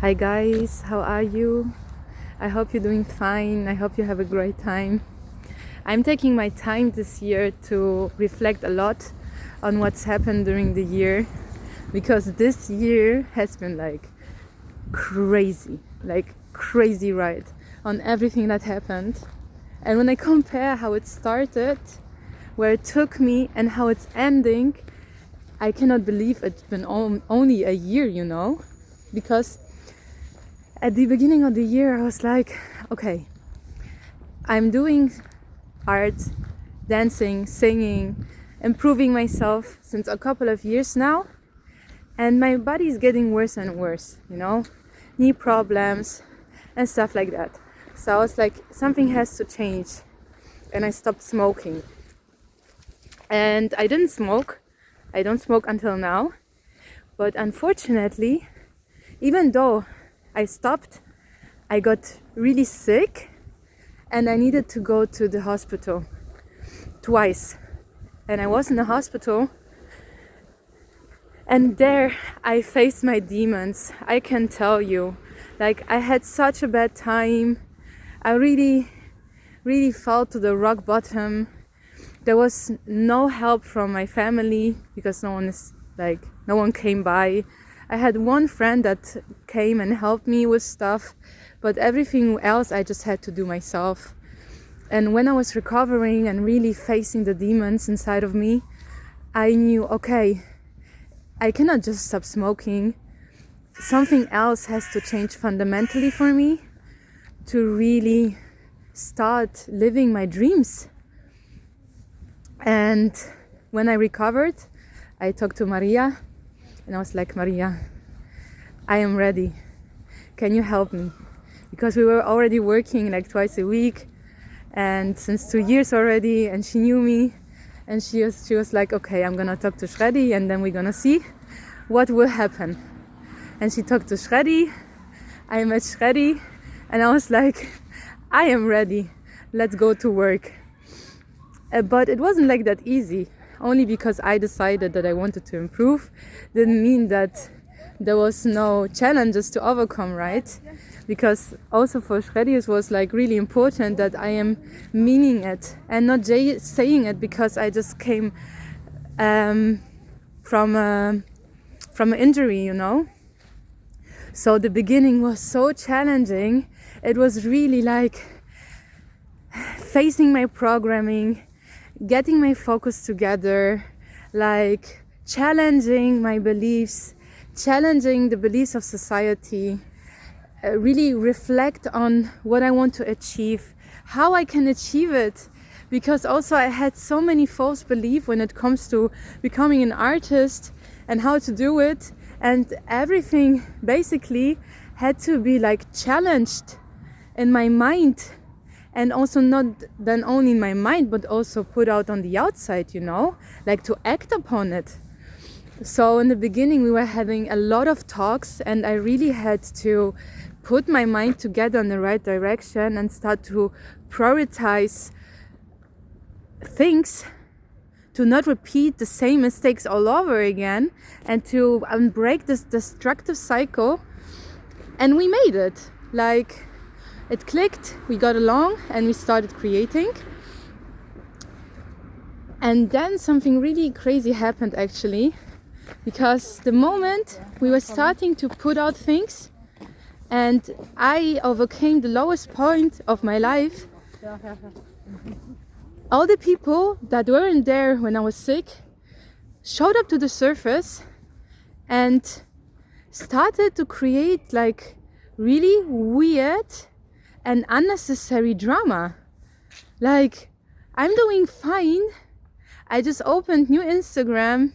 Hi guys, how are you? I hope you're doing fine. I hope you have a great time. I'm taking my time this year to reflect a lot on what's happened during the year, because this year has been like crazy ride on everything that happened. And when I compare how it started, where it took me, and how it's ending, I cannot believe it's been only a year, because at the beginning of the year I was like, okay, I'm doing art, dancing, singing, improving myself since a couple of years now, and my body is getting worse and worse, knee problems and stuff like that. So I was like, something has to change, and I stopped smoking. And I didn't smoke. I don't smoke until now. But unfortunately, even though I stopped, I got really sick and I needed to go to the hospital twice. And I was in the hospital, and there I faced my demons. I can tell you, like, I had such a bad time. I really fell to the rock bottom. There was no help from my family because no one came by. I had one friend that came and helped me with stuff, but everything else I just had to do myself. And when I was recovering and really facing the demons inside of me, I knew, okay, I cannot just stop smoking. Something else has to change fundamentally for me to really start living my dreams. And when I recovered, I talked to Maria, and I was like, Maria, I am ready. Can you help me? Because we were already working like twice a week, and since 2 years already, and she knew me, and she was like, okay, I'm gonna talk to Shredy, and then we're gonna see what will happen. And she talked to Shredy. I met Shredy, and I was like, I am ready. Let's go to work. But it wasn't like that easy. Only because I decided that I wanted to improve didn't mean that there was no challenges to overcome, right? Because also for Shredy it was like really important that I am meaning it and not saying it because I just came from an injury, So the beginning was so challenging. It was really like facing my programming, getting my focus together, like challenging my beliefs, challenging the beliefs of society, really reflect on what I want to achieve, how I can achieve it. Because also I had so many false beliefs when it comes to becoming an artist and how to do it. And everything basically had to be like challenged in my mind. And also not then only in my mind, but also put out on the outside, like to act upon it. So in the beginning we were having a lot of talks, and I really had to put my mind together in the right direction and start to prioritize things, to not repeat the same mistakes all over again, and to break this destructive cycle. And we made it. Like, it clicked, we got along, and we started creating. And then something really crazy happened actually, because the moment we were starting to put out things and I overcame the lowest point of my life, all the people that weren't there when I was sick showed up to the surface and started to create like really weird and unnecessary drama. Like, I'm doing fine. I just opened new Instagram.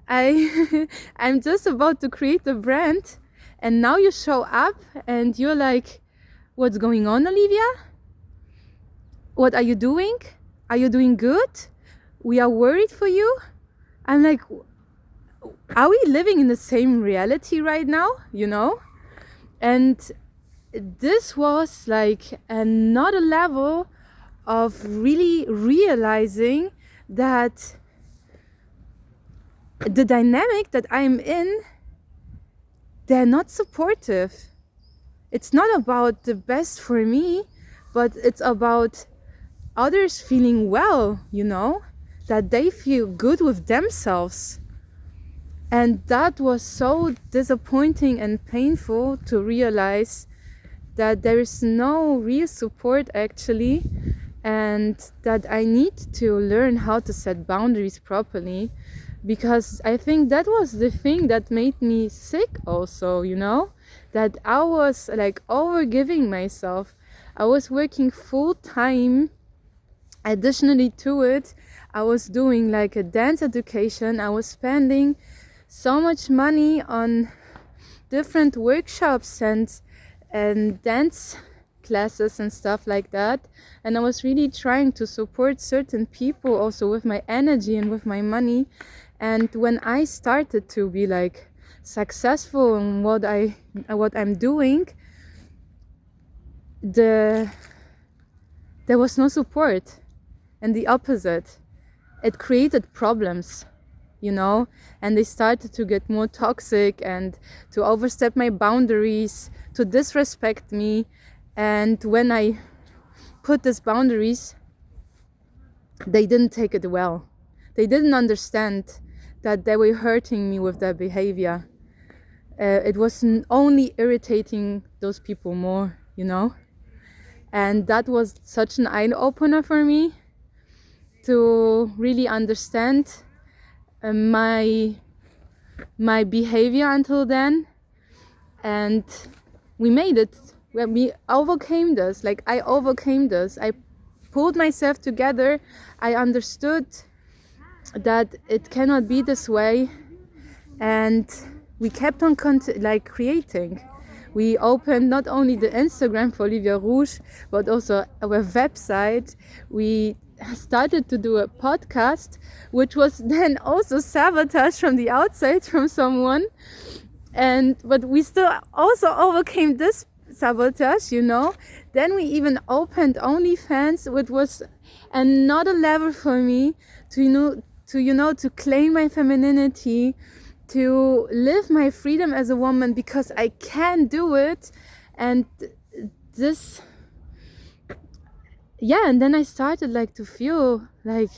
I'm just about to create a brand, and now you show up and you're like, what's going on, Oliwia? What are you doing? Are you doing good? We are worried for you. I'm like, are we living in the same reality right now? And this was like another level of really realizing that the dynamic that I'm in they're not supportive. It's not about the best for me, but it's about others feeling well, that they feel good with themselves. And that was so disappointing and painful to realize that there is no real support actually, and that I need to learn how to set boundaries properly, because I think that was the thing that made me sick also, that I was like overgiving myself. I was working full time. Additionally to it, I was doing like a dance education. I was spending so much money on different workshops and dance classes and stuff like that, and I was really trying to support certain people also with my energy and with my money. And when I started to be like successful in what I'm doing, there was no support, and the opposite, it created problems, and they started to get more toxic and to overstep my boundaries, to disrespect me. And when I put these boundaries, they didn't take it well. They didn't understand that they were hurting me with their behavior. It was only irritating those people more, and that was such an eye-opener for me to really understand my behavior until then. And we made it. We overcame this. Like, I overcame this. I pulled myself together. I understood that it cannot be this way, and we kept on creating. We opened not only the Instagram for Oliwia Rouge, but also our website. We started to do a podcast, which was then also sabotaged from the outside from someone. But we still also overcame this sabotage, Then we even opened OnlyFans, which was another level for me to claim my femininity, to live my freedom as a woman, because I can do it. And this, and then I started to feel like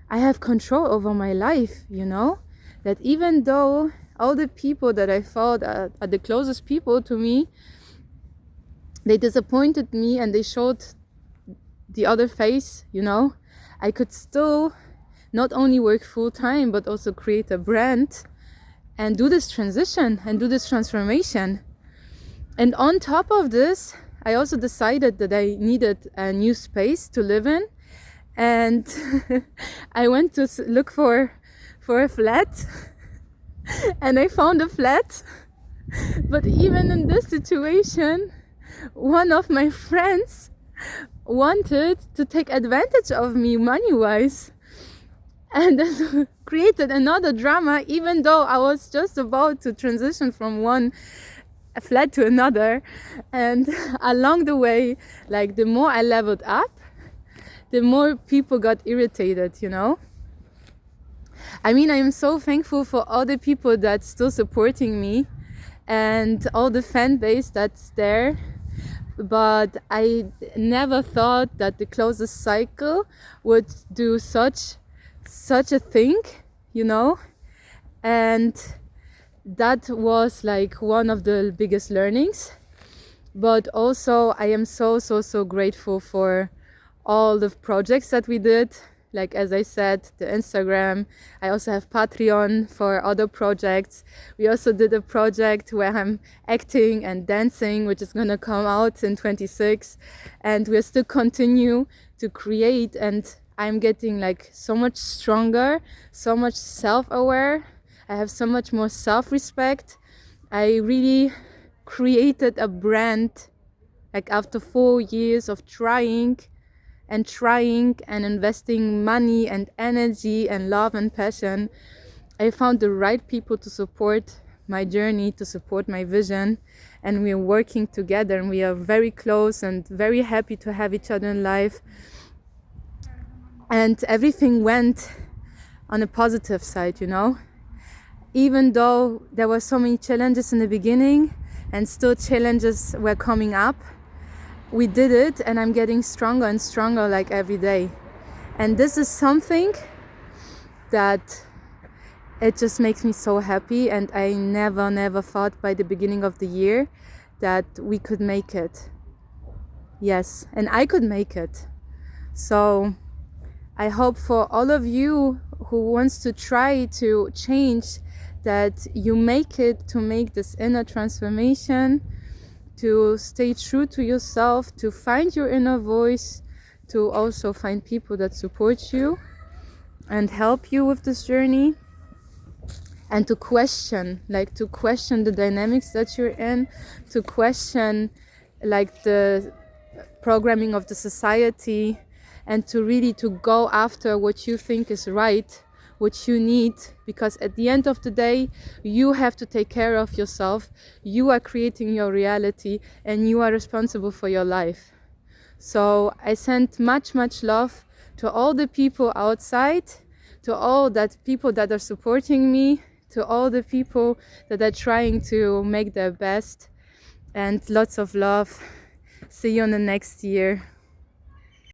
I have control over my life, that even though all the people that I thought are the closest people to me, they disappointed me and they showed the other face, I could still not only work full time, but also create a brand and do this transition and do this transformation. And on top of this, I also decided that I needed a new space to live in. And I went to look for a flat and I found a flat. But even in this situation, one of my friends wanted to take advantage of me money-wise. And this created another drama, even though I was just about to transition from one flat to another. And along the way, the more I leveled up, the more people got irritated, I mean, I am so thankful for all the people that's still supporting me and all the fan base that's there. But I never thought that the closest cycle would do such a thing, and that was one of the biggest learnings. But also I am so grateful for all the projects that we did. As I said, the Instagram. I also have Patreon for other projects. We also did a project where I'm acting and dancing, which is going to come out in 2026. And we'll still continue to create. And I'm getting so much stronger, so much self-aware. I have so much more self-respect. I really created a brand after 4 years of trying and investing money and energy and love and passion. I found the right people to support my journey, to support my vision, and we are working together, and we are very close and very happy to have each other in life. And everything went on a positive side, even though there were so many challenges in the beginning and still challenges were coming up, we did it, and I'm getting stronger and stronger like every day. And this is something that it just makes me so happy, and I never thought by the beginning of the year that we could make it. Yes, and I could make it. So I hope for all of you who wants to try to change, that you make it, to make this inner transformation, to stay true to yourself, to find your inner voice, to also find people that support you and help you with this journey, and to question the dynamics that you're in, to question like the programming of the society, and to really to go after what you think is right, what you need, because at the end of the day, you have to take care of yourself. You are creating your reality, and you are responsible for your life. So I send much love to all the people outside, to all that people that are supporting me, to all the people that are trying to make their best, and lots of love. See you in the next year.